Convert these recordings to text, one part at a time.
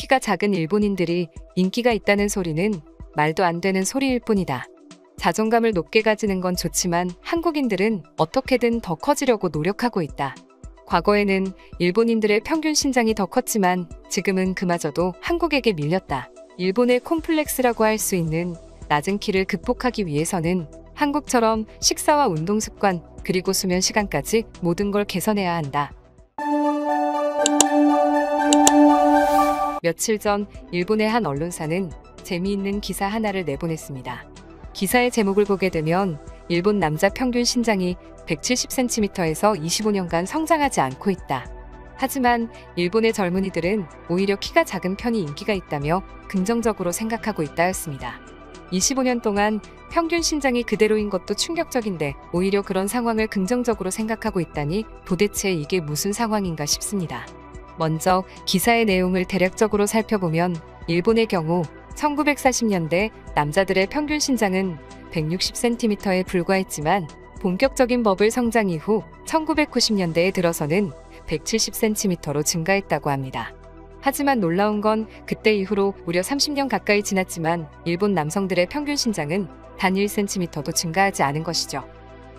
키가 작은 일본인들이 인기가 있다는 소리는 말도 안 되는 소리일 뿐이다. 자존감을 높게 가지는 건 좋지만 한국인들은 어떻게든 더 커지려고 노력하고 있다. 과거에는 일본인들의 평균 신장이 더 컸지만 지금은 그마저도 한국에게 밀렸다. 일본의 콤플렉스라고 할 수 있는 낮은 키를 극복하기 위해서는 한국처럼 식사와 운동 습관, 그리고 수면 시간까지 모든 걸 개선해야 한다. 며칠 전 일본의 한 언론사는 재미있는 기사 하나를 내보냈습니다. 기사의 제목을 보게 되면 일본 남자 평균 신장이 170cm에서 25년간 성장하지 않고 있다. 하지만 일본의 젊은이들은 오히려 키가 작은 편이 인기가 있다며 긍정적으로 생각하고 있다였습니다. 25년 동안 평균 신장이 그대로인 것도 충격적인데 오히려 그런 상황을 긍정적으로 생각하고 있다니 도대체 이게 무슨 상황인가 싶습니다. 먼저 기사의 내용을 대략적으로 살펴보면 일본의 경우 1940년대 남자들의 평균 신장은 160cm에 불과했지만 본격적인 버블 성장 이후 1990년대에 들어서는 170cm로 증가했다고 합니다. 하지만 놀라운 건 그때 이후로 무려 30년 가까이 지났지만 일본 남성들의 평균 신장은 단 1cm도 증가하지 않은 것이죠.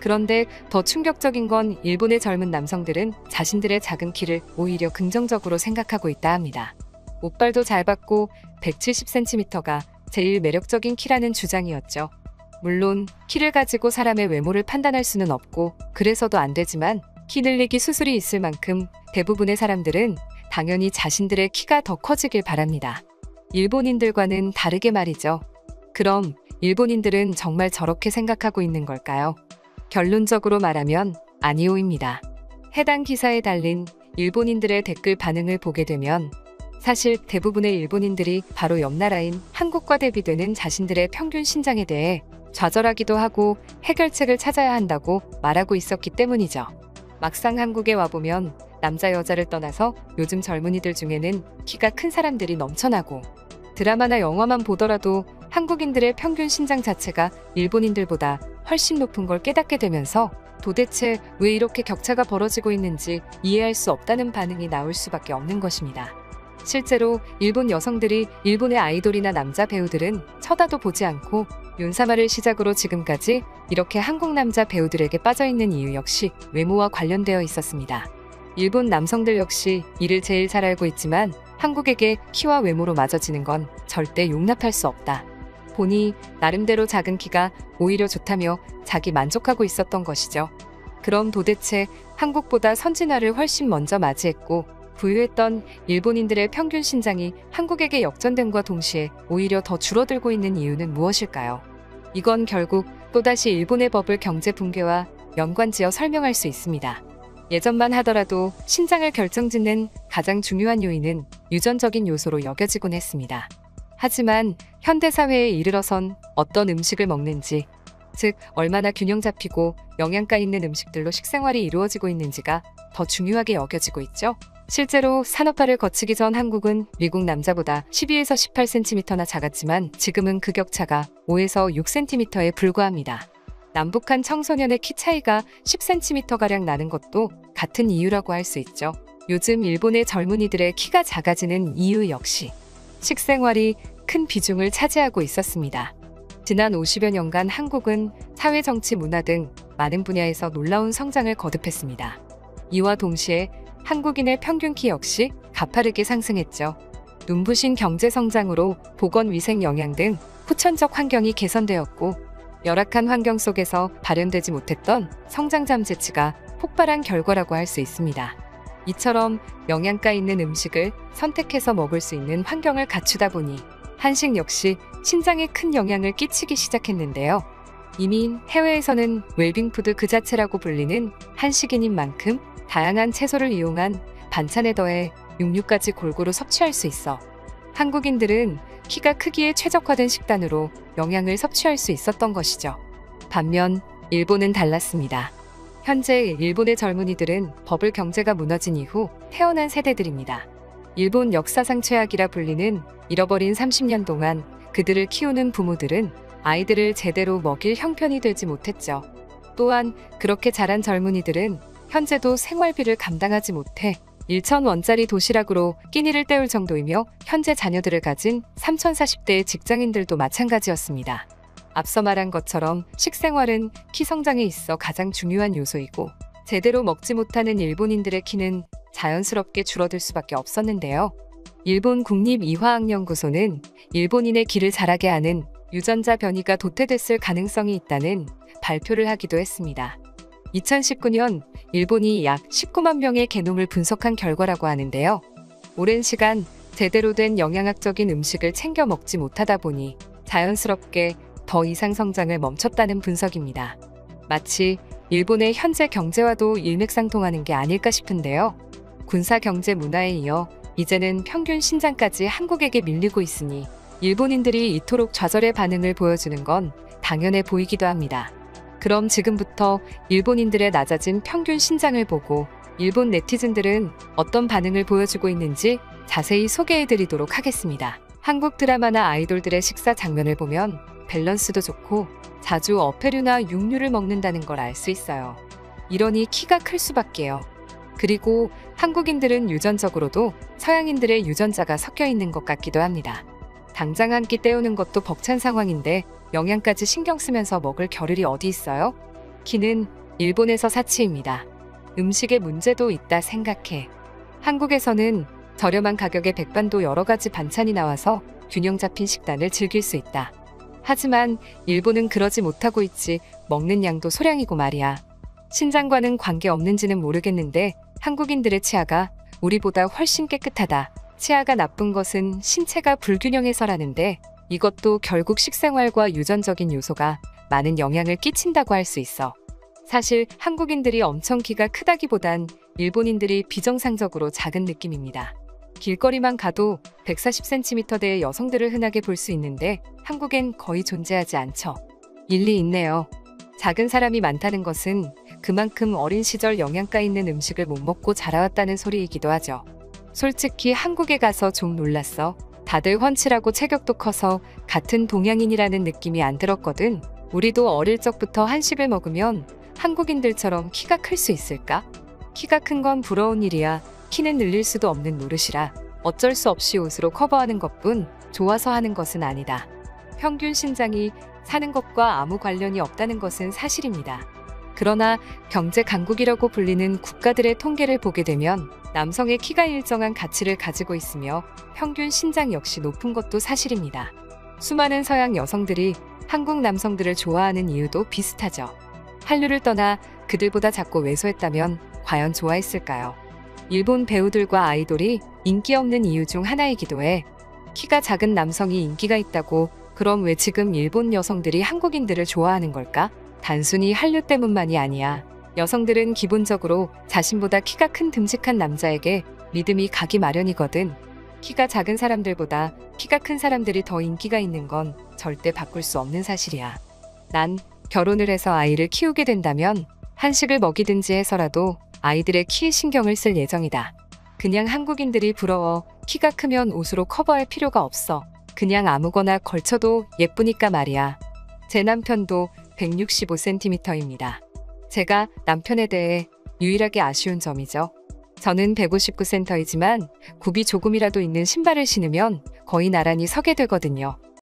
그런데 더 충격적인 건 일본의 젊은 남성들은 자신들의 작은 키를 오히려 긍정적으로 생각하고 있다 합니다. 옷발도 잘 받고 170cm가 제일 매력적인 키라는 주장이었죠. 물론 키를 가지고 사람의 외모를 판단할 수는 없고 그래서도 안 되지만 키 늘리기 수술이 있을 만큼 대부분의 사람들은 당연히 자신들의 키가 더 커지길 바랍니다. 일본인들과는 다르게 말이죠. 그럼 일본인들은 정말 저렇게 생각하고 있는 걸까요? 결론적으로 말하면 아니오입니다. 해당 기사에 달린 일본인들의 댓글 반응을 보게 되면 사실 대부분의 일본인들이 바로 옆 나라인 한국과 대비되는 자신들의 평균 신장에 대해 좌절하기도 하고 해결책을 찾아야 한다고 말하고 있었기 때문이죠. 막상 한국에 와보면 남자 여자를 떠나서 요즘 젊은이들 중에는 키가 큰 사람들이 넘쳐나고 드라마나 영화만 보더라도 한국인들의 평균 신장 자체가 일본인들보다 훨씬 높은 걸 깨닫게 되면서 도대체 왜 이렇게 격차가 벌어지고 있는지 이해할 수 없다는 반응이 나올 수밖에 없는 것입니다. 실제로 일본 여성들이 일본의 아이돌이나 남자 배우들은 쳐다도 보지 않고 윤사마를 시작으로 지금까지 이렇게 한국 남자 배우들에게 빠져있는 이유 역시 외모와 관련되어 있었습니다. 일본 남성들 역시 이를 제일 잘 알고 있지만 한국에게 키와 외모로 맞아지는 건 절대 용납할 수 없다. 보니 나름대로 작은 키가 오히려 좋다며 자기 만족하고 있었던 것이죠. 그럼 도대체 한국보다 선진화를 훨씬 먼저 맞이했고 부유했던 일본인들의 평균 신장이 한국에게 역전됨과 동시에 오히려 더 줄어들고 있는 이유는 무엇일까요? 이건 결국 또다시 일본의 버블 경제 붕괴와 연관지어 설명할 수 있습니다. 예전만 하더라도 신장을 결정짓는 가장 중요한 요인은 유전적인 요소로 여겨지곤 했습니다. 하지만 현대사회에 이르러선 어떤 음식을 먹는지, 즉 얼마나 균형 잡히고 영양가 있는 음식들로 식생활이 이루어지고 있는지가 더 중요하게 여겨지고 있죠. 실제로 산업화를 거치기 전 한국은 미국 남자보다 12에서 18cm나 작았지만 지금은 그 격차가 5에서 6cm에 불과합니다. 남북한 청소년의 키 차이가 10cm가량 나는 것도 같은 이유라고 할 수 있죠. 요즘 일본의 젊은이들의 키가 작아지는 이유 역시 식생활이 큰 비중을 차지하고 있었습니다. 지난 50여 년간 한국은 사회, 정치, 문화 등 많은 분야에서 놀라운 성장을 거듭했습니다. 이와 동시에 한국인의 평균 키 역시 가파르게 상승했죠. 눈부신 경제 성장으로 보건, 위생, 영양 등 후천적 환경이 개선되었고 열악한 환경 속에서 발현되지 못했던 성장잠 재치가 폭발한 결과라고 할 수 있습니다. 이처럼 영양가 있는 음식을 선택해서 먹을 수 있는 환경을 갖추다 보니 한식 역시 신장에 큰 영향을 끼치기 시작했는데요. 이미 해외에서는 웰빙푸드 그 자체라고 불리는 한식인인 만큼 다양한 채소를 이용한 반찬에 더해 육류까지 골고루 섭취할 수 있어 한국인들은 키가 크기에 최적화된 식단으로 영양을 섭취할 수 있었던 것이죠. 반면 일본은 달랐습니다. 현재 일본의 젊은이들은 버블 경제가 무너진 이후 태어난 세대들입니다. 일본 역사상 최악이라 불리는 잃어버린 30년 동안 그들을 키우는 부모들은 아이들을 제대로 먹일 형편이 되지 못했죠. 또한 그렇게 자란 젊은이들은 현재도 생활비를 감당하지 못해 1,000원짜리 도시락으로 끼니를 때울 정도이며 현재 자녀들을 가진 3,040대의 직장인들도 마찬가지였습니다. 앞서 말한 것처럼 식생활은 키 성장에 있어 가장 중요한 요소이고 제대로 먹지 못하는 일본인들의 키는 자연스럽게 줄어들 수밖에 없었는데요. 일본 국립이화학연구소는 일본인의 키를 자라게 하는 유전자 변이가 도태됐을 가능성이 있다는 발표를 하기도 했습니다. 2019년 일본이 약 19만 명의 게놈을 분석한 결과라고 하는데요. 오랜 시간 제대로 된 영양학적인 음식을 챙겨 먹지 못하다 보니 자연스럽게 더 이상 성장을 멈췄다는 분석입니다. 마치 일본의 현재 경제와도 일맥상통하는 게 아닐까 싶은데요. 군사 경제 문화에 이어 이제는 평균 신장까지 한국에게 밀리고 있으니 일본인들이 이토록 좌절의 반응을 보여주는 건 당연해 보이기도 합니다. 그럼 지금부터 일본인들의 낮아진 평균 신장을 보고 일본 네티즌들은 어떤 반응을 보여주고 있는지 자세히 소개해드리도록 하겠습니다. 한국 드라마나 아이돌들의 식사 장면을 보면 밸런스도 좋고 자주 어패류나 육류를 먹는다는 걸 알 수 있어요. 이러니 키가 클 수밖에요. 그리고 한국인들은 유전적으로도 서양인들의 유전자가 섞여 있는 것 같기도 합니다. 당장 한 끼 때우는 것도 벅찬 상황인데 영양까지 신경 쓰면서 먹을 겨를이 어디 있어요? 키는 일본에서 사치입니다. 음식에 문제도 있다 생각해. 한국에서는 저렴한 가격에 백반도 여러 가지 반찬이 나와서 균형 잡힌 식단을 즐길 수 있다. 하지만 일본은 그러지 못하고 있지. 먹는 양도 소량이고 말이야. 신장과는 관계없는지는 모르겠는데 한국인들의 치아가 우리보다 훨씬 깨끗하다. 치아가 나쁜 것은 신체가 불균형해서라는데 이것도 결국 식생활과 유전적인 요소가 많은 영향을 끼친다고 할 수 있어. 사실 한국인들이 엄청 키가 크다기보단 일본인들이 비정상적으로 작은 느낌입니다. 길거리만 가도 140cm대의 여성들을 흔하게 볼 수 있는데 한국엔 거의 존재하지 않죠. 일리 있네요. 작은 사람이 많다는 것은 그만큼 어린 시절 영양가 있는 음식을 못 먹고 자라왔다는 소리이기도 하죠. 솔직히 한국에 가서 좀 놀랐어. 다들 훤칠하고 체격도 커서 같은 동양인이라는 느낌이 안 들었거든. 우리도 어릴 적부터 한식을 먹으면 한국인들처럼 키가 클 수 있을까? 키가 큰 건 부러운 일이야. 키는 늘릴 수도 없는 노릇이라 어쩔 수 없이 옷으로 커버하는 것뿐 좋아서 하는 것은 아니다. 평균 신장이 사는 것과 아무 관련이 없다는 것은 사실입니다. 그러나 경제 강국이라고 불리는 국가들의 통계를 보게 되면 남성의 키가 일정한 가치를 가지고 있으며 평균 신장 역시 높은 것도 사실입니다. 수많은 서양 여성들이 한국 남성들을 좋아하는 이유도 비슷하죠. 한류를 떠나 그들보다 작고 왜소했다면 과연 좋아했을까요? 일본 배우들과 아이돌이 인기 없는 이유 중 하나이기도 해. 키가 작은 남성이 인기가 있다고 그럼 왜 지금 일본 여성들이 한국인들을 좋아하는 걸까? 단순히 한류 때문만이 아니야. 여성들은 기본적으로 자신보다 키가 큰 듬직한 남자에게 믿음이 가기 마련이거든. 키가 작은 사람들보다 키가 큰 사람들이 더 인기가 있는 건 절대 바꿀 수 없는 사실이야. 난 결혼을 해서 아이를 키우게 된다면 한식을 먹이든지 해서라도 아이들의 키에 신경을 쓸 예정이다. 그냥 한국인들이 부러워. 키가 크면 옷으로 커버할 필요가 없어. 그냥 아무거나 걸쳐도 예쁘니까 말이야. 제 남편도 165cm입니다. 제가 남편에 대해 유일하게 아쉬운 점이죠. 저는 159cm이지만 굽이 조금이라도 있는 신발을 신으면 거의 나란히 서게 되거든요.